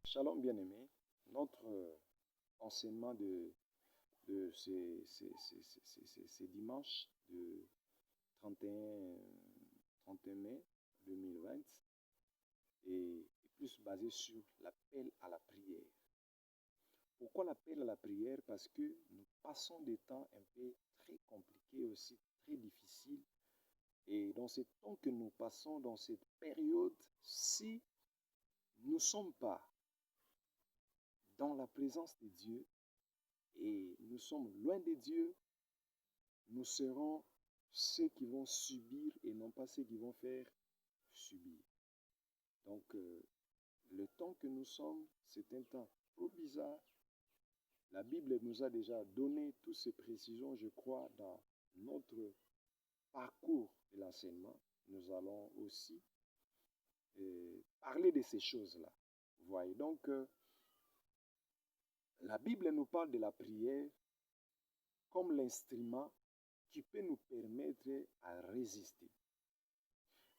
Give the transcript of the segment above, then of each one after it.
Shalom bien-aimé, notre enseignement de ces dimanches de 31, 31 mai 2020 est plus basé sur l'appel à la prière. Pourquoi l'appel à la prière? Parce que nous passons des temps un peu très compliqués aussi, très difficiles. Et dans ces temps que nous passons, dans cette période, si nous ne sommes pas dans la présence de Dieu et nous sommes loin de Dieu, nous serons ceux qui vont subir et non pas ceux qui vont faire subir. Donc, le temps que nous sommes, c'est un temps trop bizarre. La Bible nous a déjà donné toutes ces précisions, je crois, dans notre parcours de l'enseignement. Nous allons aussi parler de ces choses-là. Vous voyez, donc, la Bible nous parle de la prière comme l'instrument qui peut nous permettre à résister.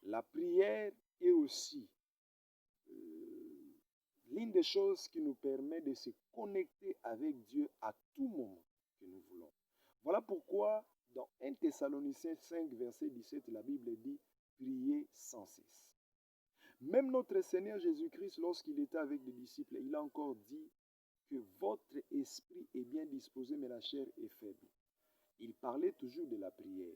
La prière est aussi l'une des choses qui nous permet de se connecter avec Dieu à tout moment que nous voulons. Voilà pourquoi dans 1 Thessaloniciens 5, verset 17, la Bible dit « Priez sans cesse ». Même notre Seigneur Jésus-Christ, lorsqu'il était avec les disciples, il a encore dit que votre esprit est bien disposé, mais la chair est faible. Il parlait toujours de la prière.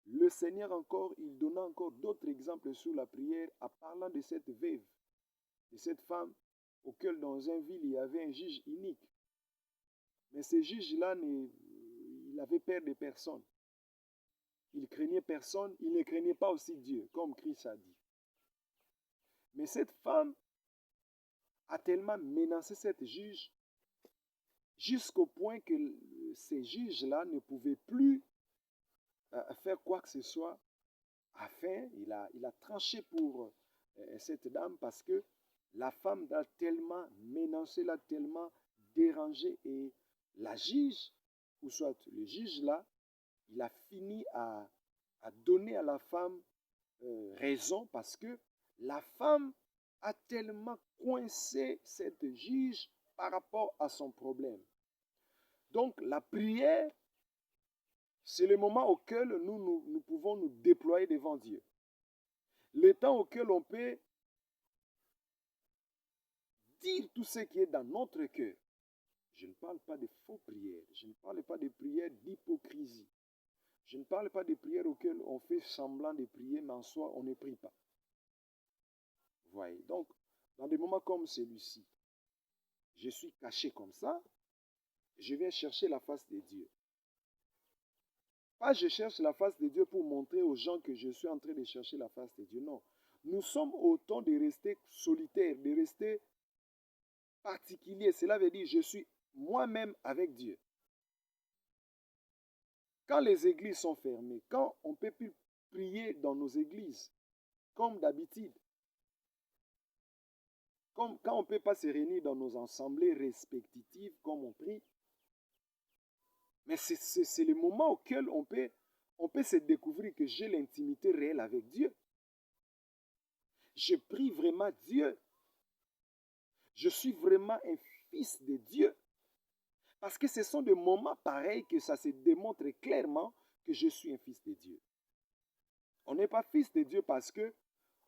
Le Seigneur encore, il donna encore d'autres exemples sur la prière en parlant de cette veuve, de cette femme auquel dans un ville il y avait un juge unique. Mais ce juge-là, il avait peur de personne. Il craignait personne, il ne craignait pas aussi Dieu, comme Christ a dit. Mais cette femme a tellement menacé cette juge jusqu'au point que ces juges-là ne pouvaient plus faire quoi que ce soit. Afin, il a tranché pour cette dame parce que la femme l'a tellement menacé, l'a tellement dérangé et la juge, ou soit le juge là, il a fini à donner à la femme raison parce que la femme a tellement coincé cette juge par rapport à son problème. Donc la prière, c'est le moment auquel nous pouvons nous déployer devant Dieu. Le temps auquel on peut dire tout ce qui est dans notre cœur. Je ne parle pas de faux prières. Je ne parle pas de prières d'hypocrisie. Je ne parle pas de prières auxquelles on fait semblant de prier, mais en soi, on ne prie pas. Vous voyez. Donc, dans des moments comme celui-ci, je suis caché comme ça, je viens chercher la face de Dieu. Pas je cherche la face de Dieu pour montrer aux gens que je suis en train de chercher la face de Dieu. Non. Nous sommes au temps de rester solitaires, de rester particuliers. Cela veut dire je suis moi-même avec Dieu. Quand les églises sont fermées, quand on ne peut plus prier dans nos églises, comme d'habitude, quand on ne peut pas se réunir dans nos assemblées respectives comme on prie, mais c'est le moment auquel on peut se découvrir que j'ai l'intimité réelle avec Dieu. Je prie vraiment Dieu. Je suis vraiment un fils de Dieu. Parce que ce sont des moments pareils que ça se démontre clairement que je suis un fils de Dieu. On n'est pas fils de Dieu parce que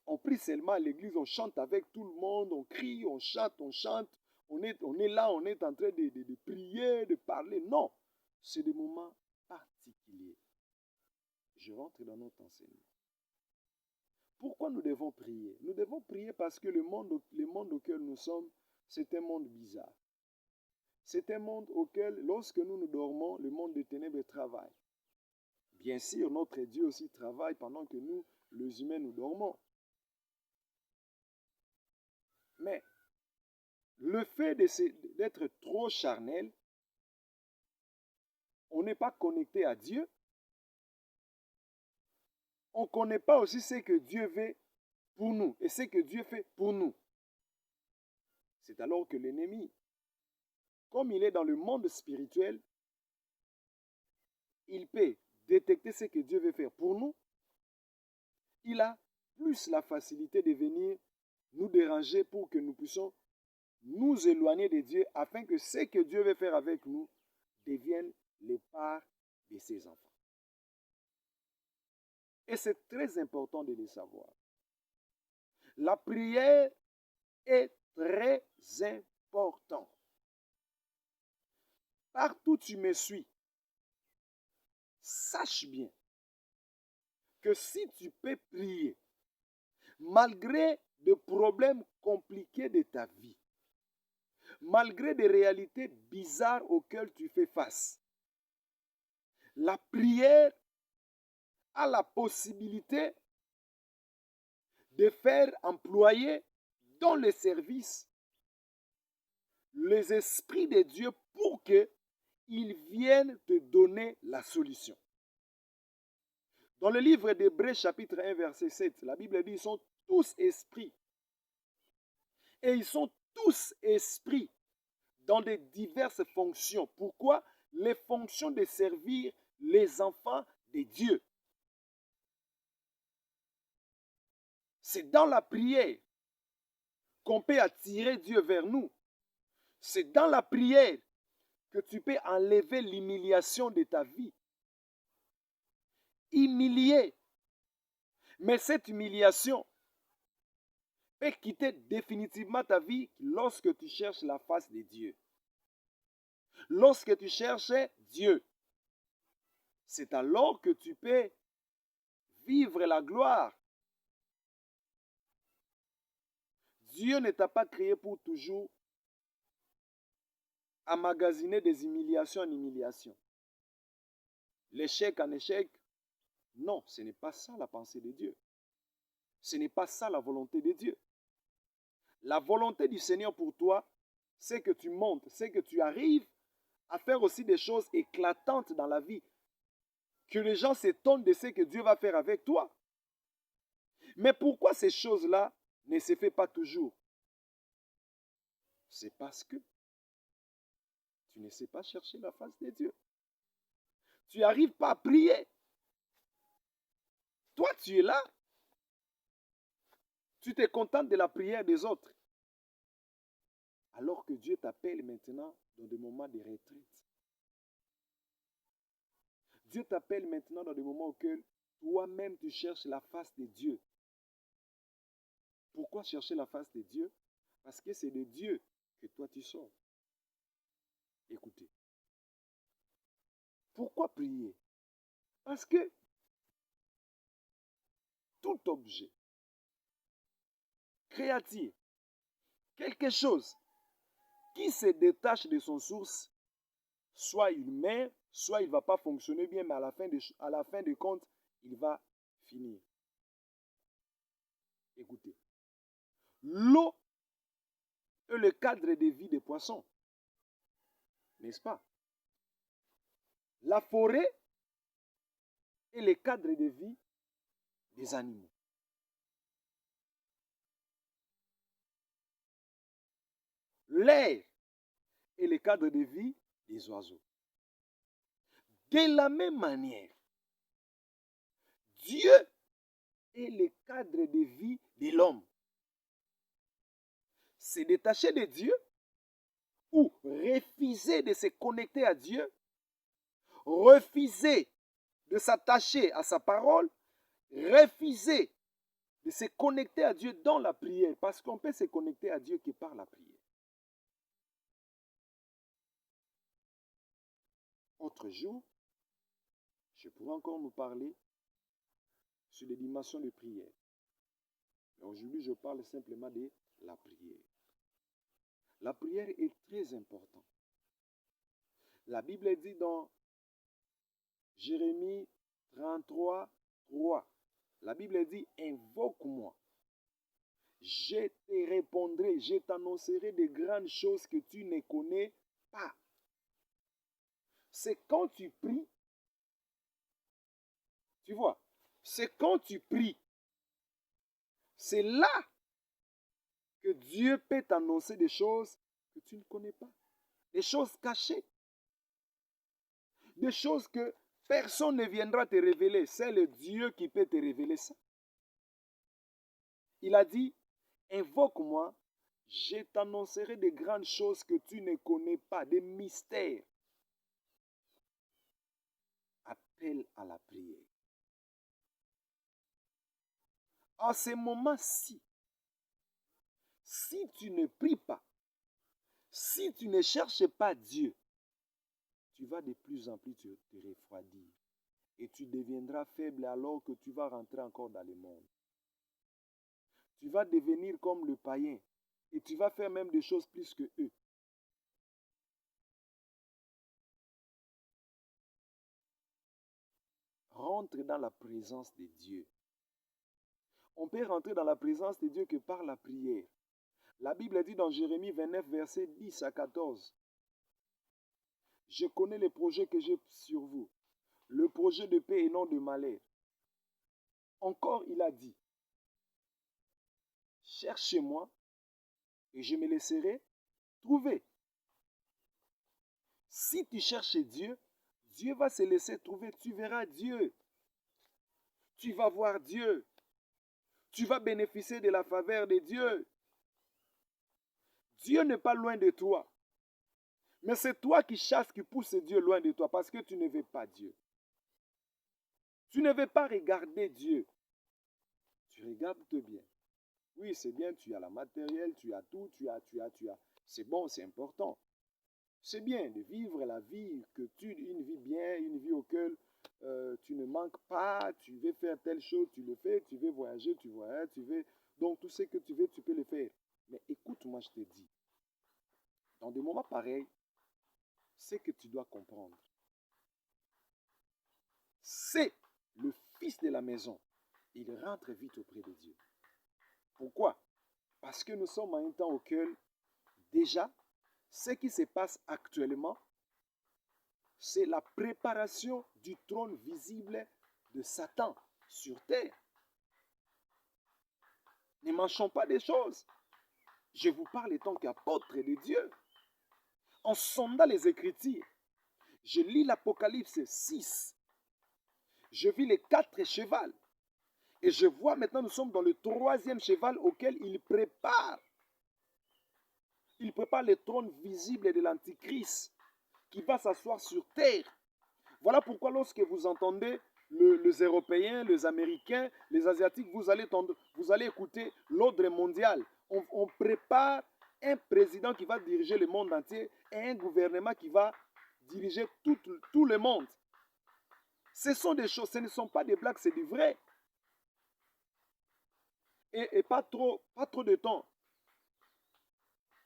on prie seulement à l'église, on chante avec tout le monde, on crie, on chante, on est là, on est en train de prier, de parler. Non, c'est des moments particuliers. Je rentre dans notre enseignement. Pourquoi nous devons prier? Nous devons prier parce que le monde auquel nous sommes, c'est un monde bizarre. C'est un monde auquel, lorsque nous dormons, le monde des ténèbres travaille. Bien sûr, notre Dieu aussi travaille pendant que nous, les humains, nous dormons. Mais le fait d'être trop charnel, on n'est pas connecté à Dieu. On ne connaît pas aussi ce que Dieu veut pour nous et ce que Dieu fait pour nous. C'est alors que l'ennemi, comme il est dans le monde spirituel, il peut détecter ce que Dieu veut faire pour nous. Il a plus la facilité de venir nous déranger pour que nous puissions nous éloigner de Dieu afin que ce que Dieu veut faire avec nous devienne les parts de ses enfants. Et c'est très important de le savoir. La prière est très importante. Partout où tu me suis, sache bien que si tu peux prier, malgré des problèmes compliqués de ta vie, malgré des réalités bizarres auxquelles tu fais face, la prière a la possibilité de faire employer dans le service les esprits de Dieu pour qu'ils viennent te donner la solution. Dans le livre d'Hébreux chapitre 1 verset 7, la Bible dit ils sont tous esprits. Et ils sont tous esprits dans de diverses fonctions. Pourquoi? Les fonctions de servir les enfants de Dieu. C'est dans la prière qu'on peut attirer Dieu vers nous. C'est dans la prière que tu peux enlever l'humiliation de ta vie. Humilier. Mais cette humiliation peut quitter définitivement ta vie lorsque tu cherches la face de Dieu. Lorsque tu cherches Dieu, c'est alors que tu peux vivre la gloire. Dieu ne t'a pas créé pour toujours emmagasiner des humiliations en humiliation. L'échec en échec, non, ce n'est pas ça la pensée de Dieu. Ce n'est pas ça la volonté de Dieu. La volonté du Seigneur pour toi, c'est que tu montes, c'est que tu arrives à faire aussi des choses éclatantes dans la vie. Que les gens s'étonnent de ce que Dieu va faire avec toi. Mais pourquoi ces choses-là ne se font pas toujours? C'est parce que tu ne sais pas chercher la face de Dieu. Tu n'arrives pas à prier. Toi, tu es là. Tu te contentes de la prière des autres. Alors que Dieu t'appelle maintenant dans des moments de retraite. Dieu t'appelle maintenant dans des moments auxquels toi-même tu cherches la face de Dieu. Pourquoi chercher la face de Dieu? Parce que c'est de Dieu que toi tu sors. Écoutez. Pourquoi prier? Parce que tout objet créatif, quelque chose qui se détache de son source, soit il meurt, soit il ne va pas fonctionner bien, mais à la fin de compte, il va finir. Écoutez, l'eau est le cadre de vie des poissons, n'est-ce pas? La forêt est le cadre de vie des animaux. L'air est le cadre de vie des oiseaux. De la même manière, Dieu est le cadre de vie de l'homme. Se détacher de Dieu ou refuser de se connecter à Dieu, refuser de s'attacher à sa parole, refuser de se connecter à Dieu dans la prière, parce qu'on peut se connecter à Dieu que par la prière. Autre jour, je pourrais encore nous parler sur les dimensions de prière. Mais aujourd'hui, je parle simplement de la prière. La prière est très importante. La Bible dit dans Jérémie 33, 3, la Bible dit, invoque-moi. Je te répondrai, je t'annoncerai de grandes choses que tu ne connais pas. C'est quand tu pries, tu vois, c'est quand tu pries, c'est là que Dieu peut t'annoncer des choses que tu ne connais pas, des choses cachées, des choses que personne ne viendra te révéler. C'est le Dieu qui peut te révéler ça. Il a dit, invoque-moi, Je t'annoncerai de grandes choses que tu ne connais pas, des mystères. Appelle à la prière. En ce moment-ci, si tu ne pries pas, si tu ne cherches pas Dieu, tu vas de plus en plus te refroidir. Et tu deviendras faible alors que tu vas rentrer encore dans le monde. Tu vas devenir comme le païen. Et tu vas faire même des choses plus que eux. Rentre dans la présence de Dieu. On peut rentrer dans la présence de Dieu que par la prière. La Bible dit dans Jérémie 29, versets 10 à 14. Je connais les projets que j'ai sur vous. Le projet de paix et non de malheur. Encore, il a dit, cherchez-moi et je me laisserai trouver. Si tu cherches Dieu, Dieu va se laisser trouver. Tu verras Dieu. Tu vas voir Dieu. Tu vas bénéficier de la faveur de Dieu. Dieu n'est pas loin de toi. Mais c'est toi qui chasses, qui pousse Dieu loin de toi parce que tu ne veux pas Dieu. Tu ne veux pas regarder Dieu. Tu regardes bien. Oui, c'est bien, tu as la matériel, tu as tout, tu as. C'est bon, c'est important. C'est bien de vivre la vie, une vie bien, une vie auquel tu ne manques pas, tu veux faire telle chose, tu le fais, tu veux voyager, tu voyages, tu veux... Donc tout ce que tu veux, tu peux le faire. Mais écoute-moi, je te dis, dans des moments pareils, c'est que tu dois comprendre. C'est le fils de la maison. Il rentre vite auprès de Dieu. Pourquoi? Parce que nous sommes à un temps auquel, déjà, ce qui se passe actuellement, c'est la préparation du trône visible de Satan sur terre. Ne manchons pas des choses. Je vous parle en tant qu'apôtre de Dieu. En sondant les Écritures, je lis l'Apocalypse 6. Je vis les 4 chevals. Et je vois maintenant, nous sommes dans le 3e cheval auquel il prépare. Il prépare le trône visible de l'Antichrist qui va s'asseoir sur terre. Voilà pourquoi lorsque vous entendez les Européens, les Américains, les Asiatiques, vous allez écouter l'ordre mondial. On prépare un président qui va diriger le monde entier et un gouvernement qui va diriger tout le monde. Ce sont des choses, ce ne sont pas des blagues, c'est du vrai. Et pas trop de temps.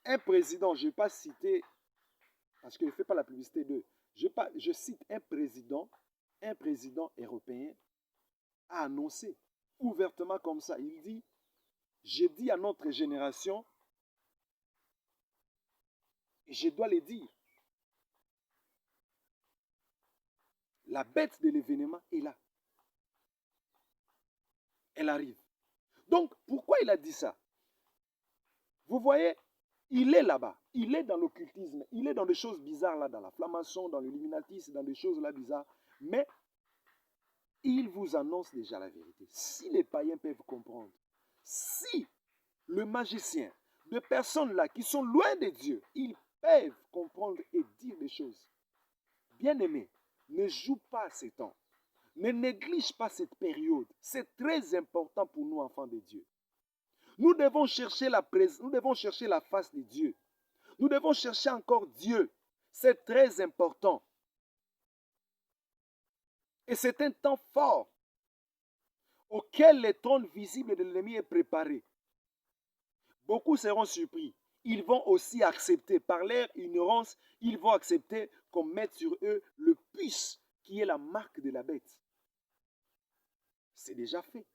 Un président, je ne vais pas citer, parce que je ne fais pas la publicité d'eux, je cite un président européen a annoncé ouvertement comme ça. Il dit, je dis à notre génération, et je dois le dire, la bête de l'événement est là. Elle arrive. Donc, pourquoi il a dit ça? Vous voyez, il est là-bas. Il est dans l'occultisme. Il est dans des choses bizarres là, dans la franc-maçon, dans l'illuminatisme, dans des choses là bizarres. Mais il vous annonce déjà la vérité. Si les païens peuvent comprendre, si le magicien, de personnes là qui sont loin de Dieu, ils peuvent comprendre et dire des choses. Bien-aimé, ne joue pas ces temps. Ne néglige pas cette période. C'est très important pour nous, enfants de Dieu. Nous devons chercher nous devons chercher la face de Dieu. Nous devons chercher encore Dieu. C'est très important. Et c'est un temps fort auquel le trône visible de l'ennemi est préparé. Beaucoup seront surpris. Ils vont aussi accepter, par leur ignorance, ils vont accepter qu'on mette sur eux le puce qui est la marque de la bête. C'est déjà fait.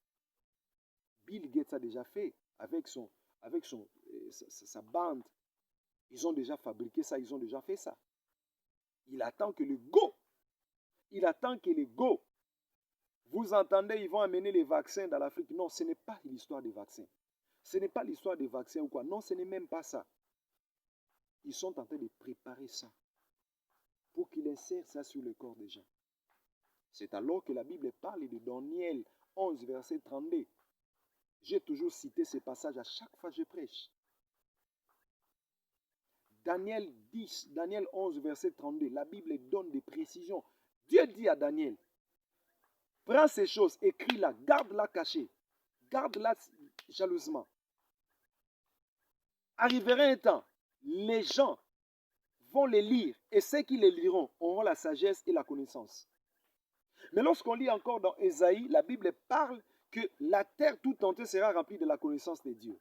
Bill Gates a déjà fait avec sa bande. Ils ont déjà fabriqué ça, ils ont déjà fait ça. Il attend que le go. Il attend que le go. Vous entendez, ils vont amener les vaccins dans l'Afrique. Non, ce n'est pas l'histoire des vaccins. Ce n'est pas l'histoire des vaccins ou quoi. Non, ce n'est même pas ça. Ils sont en train de préparer ça pour qu'il insère ça sur le corps des gens. C'est alors que la Bible parle de Daniel 11, verset 32. J'ai toujours cité ce passage à chaque fois que je prêche. Daniel 10, Daniel 11, verset 32, la Bible donne des précisions. Dieu dit à Daniel, prends ces choses, écris-la, garde-la cachée, garde-la jalousement. Arrivera un temps, les gens vont les lire et ceux qui les liront auront la sagesse et la connaissance. Mais lorsqu'on lit encore dans Ésaïe, la Bible parle que la terre tout entière sera remplie de la connaissance de Dieu.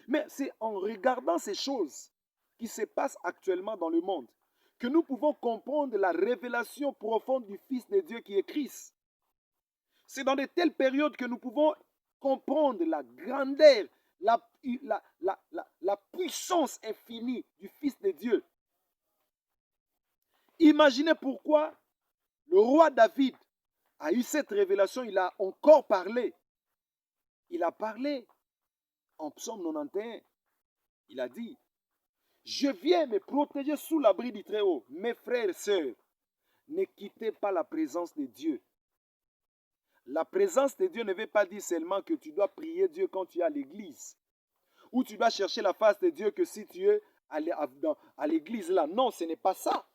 Mais c'est en regardant ces choses qui se passent actuellement dans le monde que nous pouvons comprendre la révélation profonde du Fils de Dieu qui est Christ. C'est dans de telles périodes que nous pouvons comprendre la grandeur, la puissance infinie du Fils de Dieu. Imaginez pourquoi le roi David a eu cette révélation, il a encore parlé. Il a parlé en psaume 91. Il a dit, je viens me protéger sous l'abri du Très-Haut. Mes frères et sœurs, ne quittez pas la présence de Dieu. La présence de Dieu ne veut pas dire seulement que tu dois prier Dieu quand tu es à l'église. Ou tu dois chercher la face de Dieu que si tu es à l'église là. Non, ce n'est pas ça.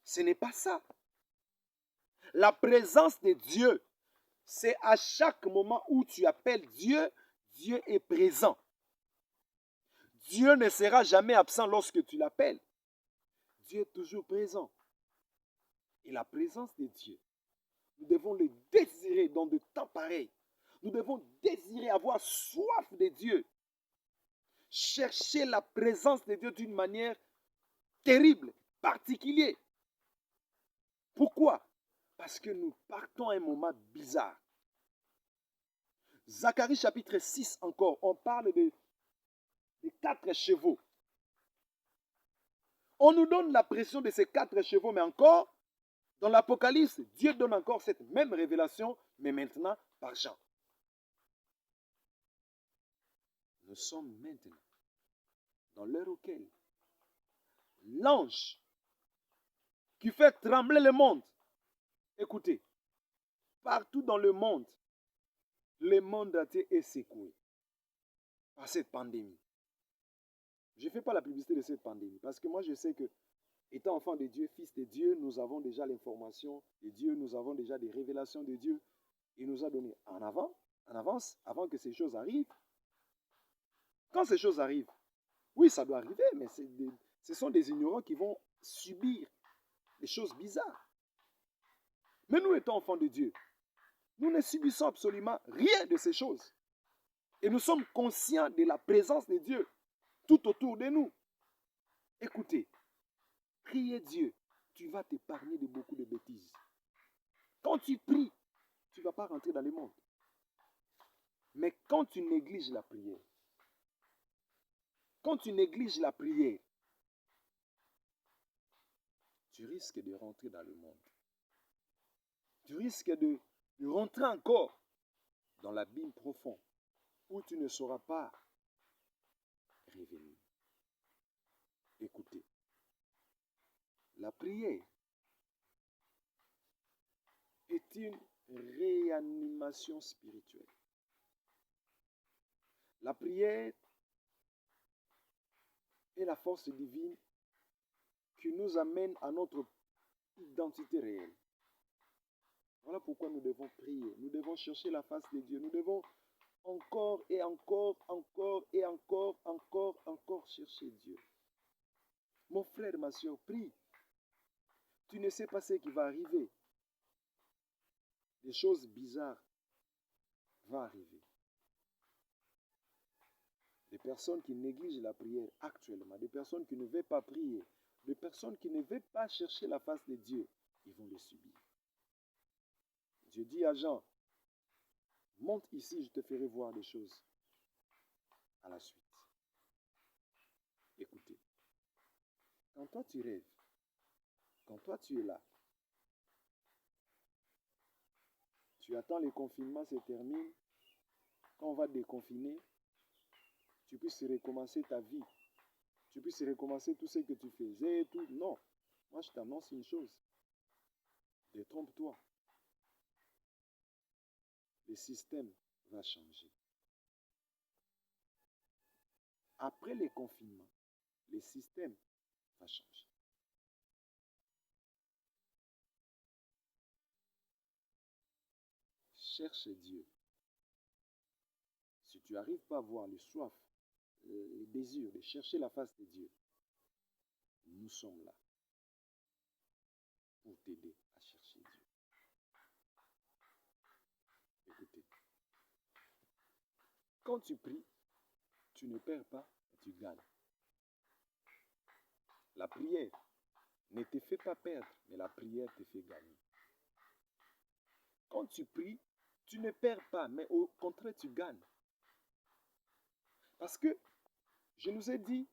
Ce n'est pas ça. La présence de Dieu, c'est à chaque moment où tu appelles Dieu, Dieu est présent. Dieu ne sera jamais absent lorsque tu l'appelles. Dieu est toujours présent. Et la présence de Dieu, nous devons le désirer dans de temps pareils. Nous devons désirer avoir soif de Dieu. Chercher la présence de Dieu d'une manière terrible, particulière. Pourquoi? Parce que nous partons à un moment bizarre. Zacharie chapitre 6 encore, on parle des 4 chevaux. On nous donne la pression de ces 4 chevaux, mais encore, dans l'Apocalypse, Dieu donne encore cette même révélation, mais maintenant par Jean. Nous sommes maintenant dans l'heure auquel l'ange qui fait trembler le monde, écoutez, partout dans le monde entier est secoué par cette pandémie. Je ne fais pas la publicité de cette pandémie parce que moi je sais que, étant enfant de Dieu, fils de Dieu, nous avons déjà l'information de Dieu, nous avons déjà des révélations de Dieu. Il nous a donné en avance, avant que ces choses arrivent. Quand ces choses arrivent, oui, ça doit arriver, mais ce sont des ignorants qui vont subir des choses bizarres. Mais nous étant enfants de Dieu, nous ne subissons absolument rien de ces choses. Et nous sommes conscients de la présence de Dieu tout autour de nous. Écoutez, prier Dieu, tu vas t'épargner de beaucoup de bêtises. Quand tu pries, tu ne vas pas rentrer dans le monde. Mais quand tu négliges la prière, tu risques de rentrer dans le monde. Tu risques de rentrer encore dans l'abîme profond où tu ne sauras pas revenir. Écoutez, la prière est une réanimation spirituelle. La prière est la force divine qui nous amène à notre identité réelle. Voilà pourquoi nous devons prier. Nous devons chercher la face de Dieu. Nous devons encore et encore chercher Dieu. Mon frère, ma soeur, prie. Tu ne sais pas ce qui va arriver. Des choses bizarres vont arriver. Des personnes qui négligent la prière actuellement, des personnes qui ne veulent pas prier, des personnes qui ne veulent pas chercher la face de Dieu, ils vont le subir. Dieu dit à Jean, monte ici, je te ferai voir des choses à la suite. Écoutez, quand toi tu rêves, quand toi tu es là, tu attends le confinement se termine, quand on va déconfiner, tu puisses recommencer ta vie, tu puisses recommencer tout ce que tu faisais et tout. Non, moi je t'annonce une chose, détrompe-toi. Le système va changer. après les confinements, le système va changer. Cherche Dieu. Si tu n'arrives pas à voir les soifs, les désirs de chercher la face de Dieu, nous sommes là pour t'aider à chercher Dieu. Écoutez, quand tu pries, tu ne perds pas, tu gagnes. La prière ne te fait pas perdre, mais la prière te fait gagner. Quand tu pries, tu ne perds pas, mais au contraire, tu gagnes. Parce que, je nous ai dit,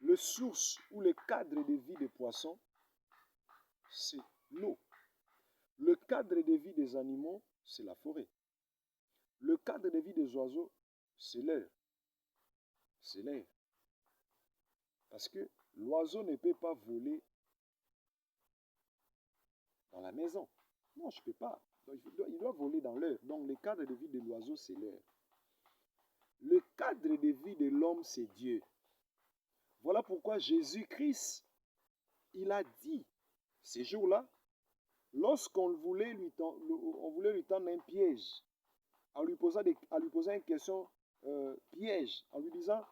le source ou le cadre de vie des poissons, c'est l'eau. Le cadre de vie des animaux, c'est la forêt. Le cadre de vie des oiseaux, c'est l'air. C'est l'air. Parce que l'oiseau ne peut pas voler dans la maison. Non, je ne peux pas. Donc, il doit voler dans l'air. Donc le cadre de vie de l'oiseau, c'est l'air. Le cadre de vie de l'homme, c'est Dieu. Voilà pourquoi Jésus-Christ, il a dit, ces jours-là, lorsqu'on voulait lui tendre un piège, en lui posant une question piège, en lui disant,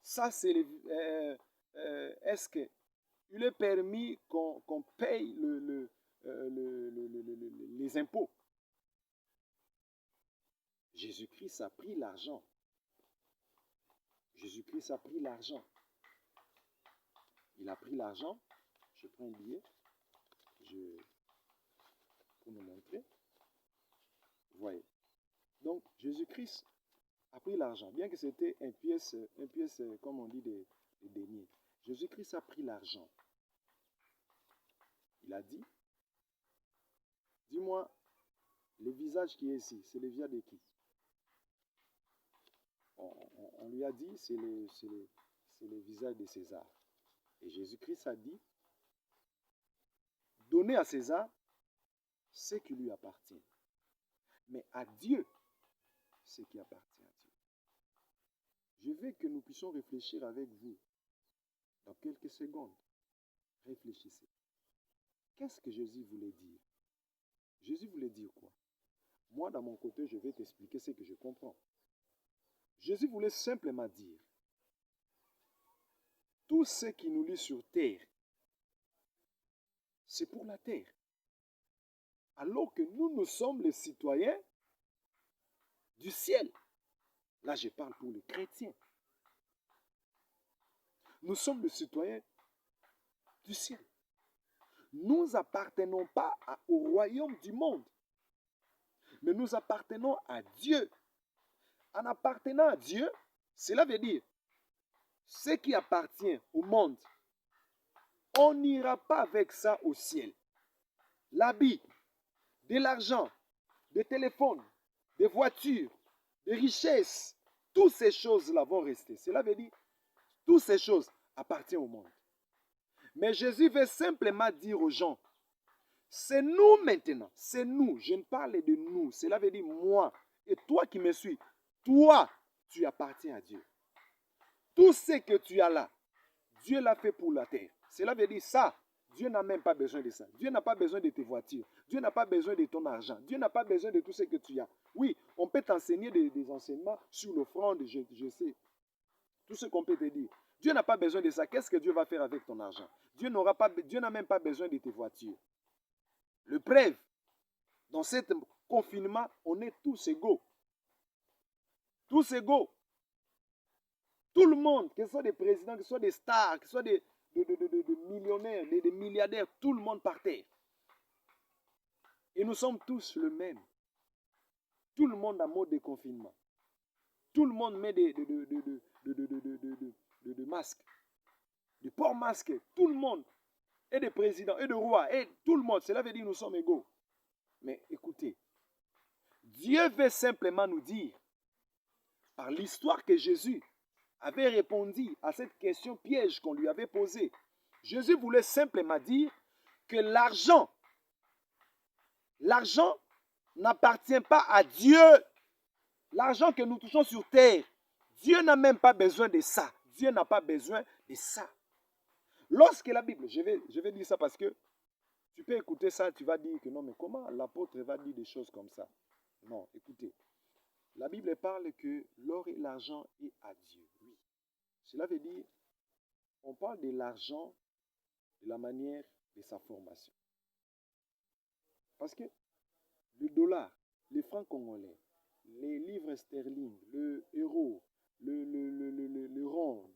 ça c'est est-ce qu'il est permis qu'on paye les impôts? Jésus-Christ a pris l'argent. Jésus-Christ a pris l'argent. Il a pris l'argent. Je prends un billet. Pour nous montrer. Vous voyez. Donc, Jésus-Christ a pris l'argent. Bien que c'était une pièce, comme on dit, des deniers. Jésus-Christ a pris l'argent. Il a dit, dis-moi, le visage qui est ici, c'est le visage de qui? On lui a dit, c'est le visage de César. Et Jésus-Christ a dit, donnez à César ce qui lui appartient. Mais à Dieu, ce qui appartient à Dieu. Je veux que nous puissions réfléchir avec vous dans quelques secondes. Réfléchissez. Qu'est-ce que Jésus voulait dire? Jésus voulait dire quoi? Moi, dans mon côté, je vais t'expliquer ce que je comprends. Jésus voulait simplement dire, tout ce qui nous lie sur terre, c'est pour la terre. Alors que nous sommes les citoyens du ciel. Là, je parle pour les chrétiens. Nous sommes les citoyens du ciel. Nous n'appartenons pas au royaume du monde, mais nous appartenons à Dieu. En appartenant à Dieu, cela veut dire, ce qui appartient au monde, on n'ira pas avec ça au ciel. L'habit, de l'argent, des téléphones, des voitures, des richesses, toutes ces choses-là vont rester. Cela veut dire, toutes ces choses appartiennent au monde. Mais Jésus veut simplement dire aux gens, c'est nous maintenant, c'est nous. Je ne parle de nous, cela veut dire moi et toi qui me suis. Toi, tu appartiens à Dieu. Tout ce que tu as là, Dieu l'a fait pour la terre. Cela veut dire ça, Dieu n'a même pas besoin de ça. Dieu n'a pas besoin de tes voitures. Dieu n'a pas besoin de ton argent. Dieu n'a pas besoin de tout ce que tu as. Oui, on peut t'enseigner des enseignements sur l'offrande, je sais. Tout ce qu'on peut te dire. Dieu n'a pas besoin de ça. Qu'est-ce que Dieu va faire avec ton argent? Dieu n'a même pas besoin de tes voitures. Le preuve, dans ce confinement, on est tous égaux. Tous égaux. Tout le monde, que ce soit des présidents, que ce soit des stars, que ce soit des millionnaires, des milliardaires, tout le monde par terre. Et nous sommes tous le même. Tout le monde en mode de confinement. Tout le monde met des masques, des port-masques. Tout le monde, et des présidents, et des rois, et tout le monde. Cela veut dire que nous sommes égaux. Mais écoutez, Dieu veut simplement nous dire, par l'histoire que Jésus avait répondu à cette question piège qu'on lui avait posée. Jésus voulait simplement dire que l'argent n'appartient pas à Dieu. L'argent que nous touchons sur terre Dieu n'a même pas besoin de ça. Dieu n'a pas besoin de ça. Lorsque la Bible, je vais dire ça parce que tu peux écouter ça, tu vas dire que non, mais comment l'apôtre va dire des choses comme ça? Non, écoutez. La Bible parle que l'or et l'argent est à Dieu. Oui. Cela veut dire, on parle de l'argent de la manière de sa formation. Parce que le dollar, les francs congolais, les livres sterling, le euro, le rond,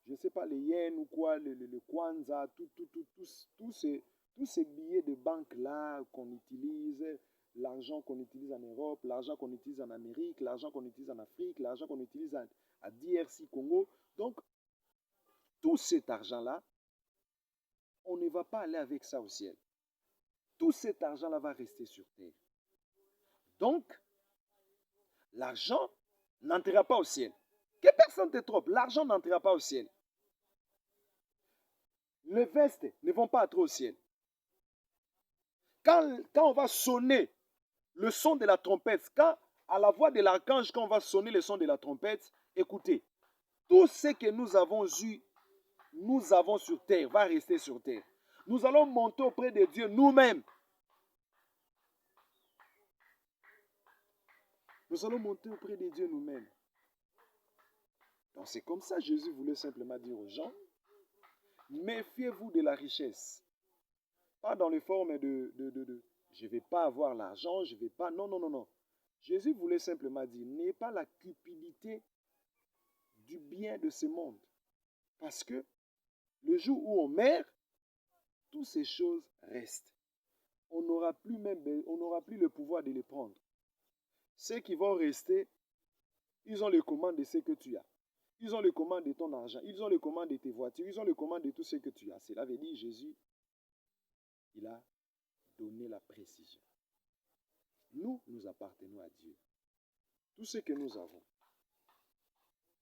je ne sais pas, les yens ou quoi, le kwanza, tous ces billets de banque-là qu'on utilise, l'argent qu'on utilise en Europe, l'argent qu'on utilise en Amérique, l'argent qu'on utilise en Afrique, l'argent qu'on utilise à DRC Congo. Donc, tout cet argent-là, on ne va pas aller avec ça au ciel. Tout cet argent-là va rester sur terre. Donc, l'argent n'entrera pas au ciel. Que personne ne te trompe, l'argent n'entrera pas au ciel. Les vestes ne vont pas entrer au ciel. Quand on va sonner le son de la trompette, quand à la voix de l'archange, quand on va sonner le son de la trompette, écoutez, tout ce que nous avons eu, nous avons sur terre, va rester sur terre. Nous allons monter auprès de Dieu nous-mêmes. Nous allons monter auprès de Dieu nous-mêmes. Donc c'est comme ça Jésus voulait simplement dire aux gens, méfiez-vous de la richesse. Pas dans les formes je ne vais pas avoir l'argent, je ne vais pas... Non, non, non, non. Jésus voulait simplement dire, n'ayez pas la cupidité du bien de ce monde. Parce que le jour où on meurt, toutes ces choses restent. On n'aura plus le pouvoir de les prendre. Ceux qui vont rester, ils ont les commandes de ce que tu as. Ils ont les commandes de ton argent. Ils ont les commandes de tes voitures. Ils ont les commandes de tout ce que tu as. Cela veut dire Jésus, il a donné la précision. Nous appartenons à Dieu. Tout ce que nous avons,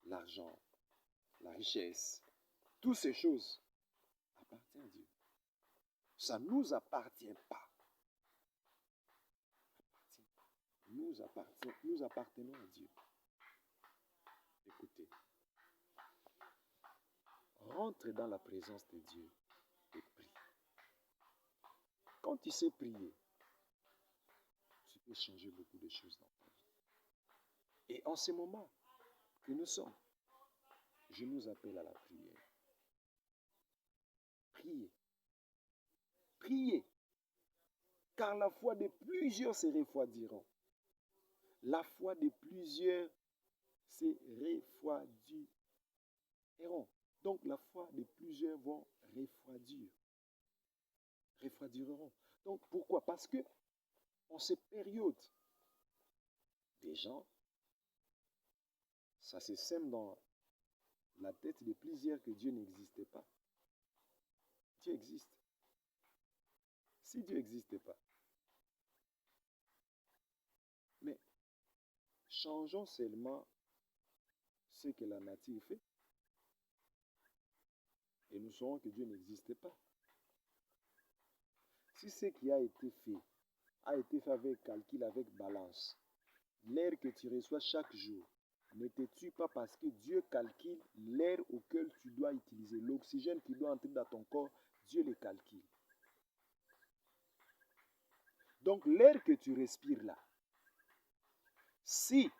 l'argent, la richesse, toutes ces choses appartiennent à Dieu. Ça ne nous appartient pas. Nous appartenons à Dieu. Écoutez, rentre dans la présence de Dieu et prie. Quand tu sais prier, tu peux changer beaucoup de choses dans ta vie. Et en ce moment que nous sommes, je nous appelle à la prière. Priez. Priez. Car la foi de plusieurs se refroidiront. La foi de plusieurs se refroidiront. Donc la foi de plusieurs vont refroidiront. Donc pourquoi? Parce que en cette période, des gens, ça se sème dans la tête de plusieurs que Dieu n'existait pas. Dieu existe. Si Dieu n'existait pas, mais changeons seulement ce que la nature fait et nous saurons que Dieu n'existait pas. Si ce qui a été fait avec calcul, avec balance, l'air que tu reçois chaque jour ne te tue pas parce que Dieu calcule l'air auquel tu dois utiliser, l'oxygène qui doit entrer dans ton corps, Dieu le calcule. Donc l'air que tu respires là, si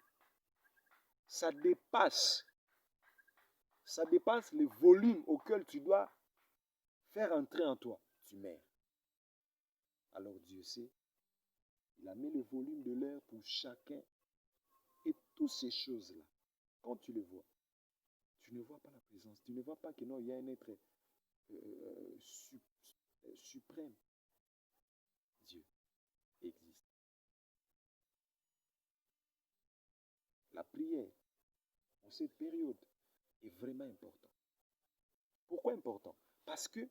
ça dépasse le volume auquel tu dois faire entrer en toi, tu meurs. Alors Dieu sait, il a mis le volume de l'air pour chacun. Et toutes ces choses-là, quand tu les vois, tu ne vois pas la présence. Tu ne vois pas que non, il y a un être suprême. Dieu existe. La prière, en cette période, est vraiment importante. Pourquoi important? Parce que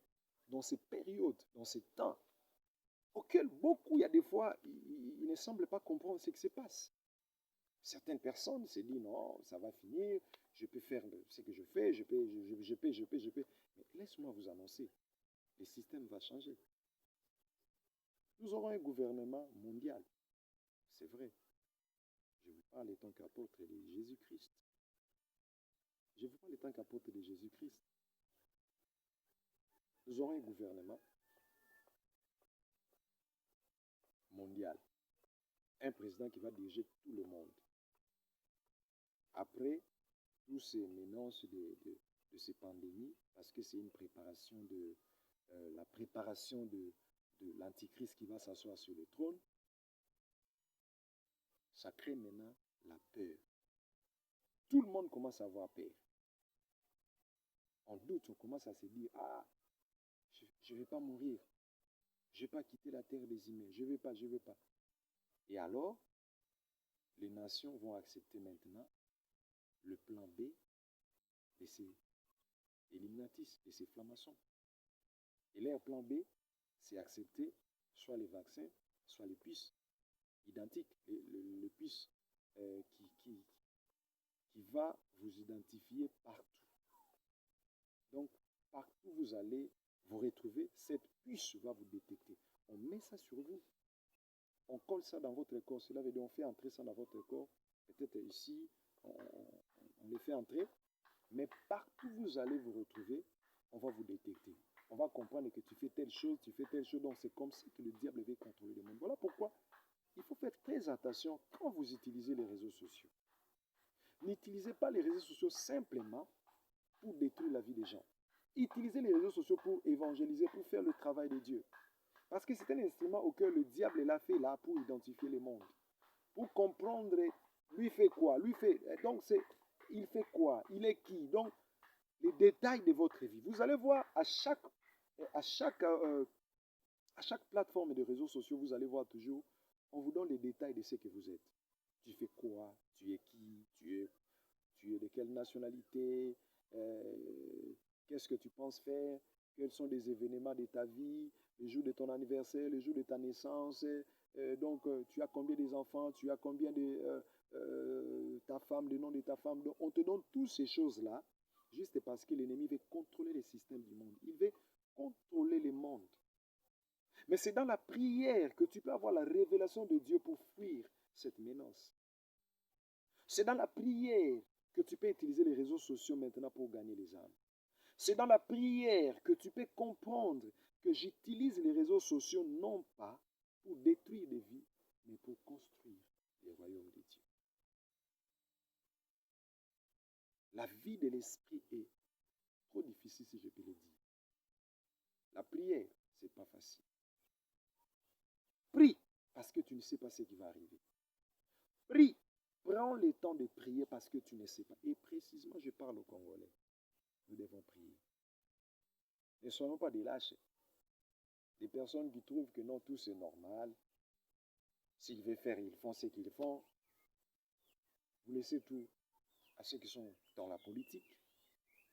dans ces périodes, dans ces temps, auxquels beaucoup, il y a des fois, ils ne semblent pas comprendre ce qui se passe. Certaines personnes se disent non, ça va finir, je peux faire ce que je fais, je peux. Mais laisse-moi vous annoncer, le système va changer. Nous aurons un gouvernement mondial, c'est vrai. Je vous parle en tant qu'apôtre de Jésus-Christ. tant qu'apôtres de Jésus-Christ. Nous aurons un gouvernement mondial, un président qui va diriger tout le monde. Après, tous ces menaces de ces pandémies, parce que c'est une préparation la préparation de l'antichrist qui va s'asseoir sur le trône, ça crée maintenant la peur. Tout le monde commence à avoir peur. On doute, on commence à se dire, ah, je ne vais pas mourir. Je ne vais pas quitter la terre des humains. Je ne vais pas, je ne vais pas. Et alors, les nations vont accepter maintenant le plan B de ces Illuminatis, de ces francs-maçons. Et leur plan B, c'est accepter soit les vaccins, soit les puces identiques, le puce qui va vous identifier partout. Donc, partout où vous allez vous retrouver, cette puce va vous détecter. On met ça sur vous. On colle ça dans votre corps. Cela veut dire on fait entrer ça dans votre corps. Peut-être ici, on les fait entrer. Mais partout où vous allez vous retrouver, on va vous détecter. On va comprendre que tu fais telle chose, tu fais telle chose. Donc, c'est comme ça que le diable veut contrôler le monde. Voilà pourquoi il faut faire très attention quand vous utilisez les réseaux sociaux. N'utilisez pas les réseaux sociaux simplement pour détruire la vie des gens. Utilisez les réseaux sociaux pour évangéliser, pour faire le travail de Dieu. Parce que c'est un instrument auquel le diable l'a fait là pour identifier le monde. Pour comprendre, lui fait quoi, donc il fait quoi, il est qui. Donc, les détails de votre vie. Vous allez voir à chaque plateforme de réseaux sociaux, vous allez voir toujours, on vous donne les détails de ce que vous êtes. Tu fais quoi, tu es qui, tu es de quelle nationalité, qu'est-ce que tu penses faire, quels sont les événements de ta vie, le jour de ton anniversaire, le jour de ta naissance, donc tu as combien d'enfants, tu as combien de ta femme, le nom de ta femme. Donc, on te donne toutes ces choses-là, juste parce que l'ennemi veut contrôler les systèmes du monde. Il veut contrôler le monde. Mais c'est dans la prière que tu peux avoir la révélation de Dieu pour fuir cette menace. C'est dans la prière que tu peux utiliser les réseaux sociaux maintenant pour gagner les âmes. C'est dans la prière que tu peux comprendre que j'utilise les réseaux sociaux non pas pour détruire des vies, mais pour construire le royaume de Dieu. La vie de l'esprit est trop difficile, si je peux le dire. La prière, ce n'est pas facile. Prie parce que tu ne sais pas ce qui va arriver. Prie. Prends le temps de prier parce que tu ne sais pas. Et précisément, je parle aux Congolais. Nous devons prier. Ne soyons pas des lâches. Des personnes qui trouvent que non, tout c'est normal. S'ils veulent faire, ils font ce qu'ils font. Vous laissez tout à ceux qui sont dans la politique.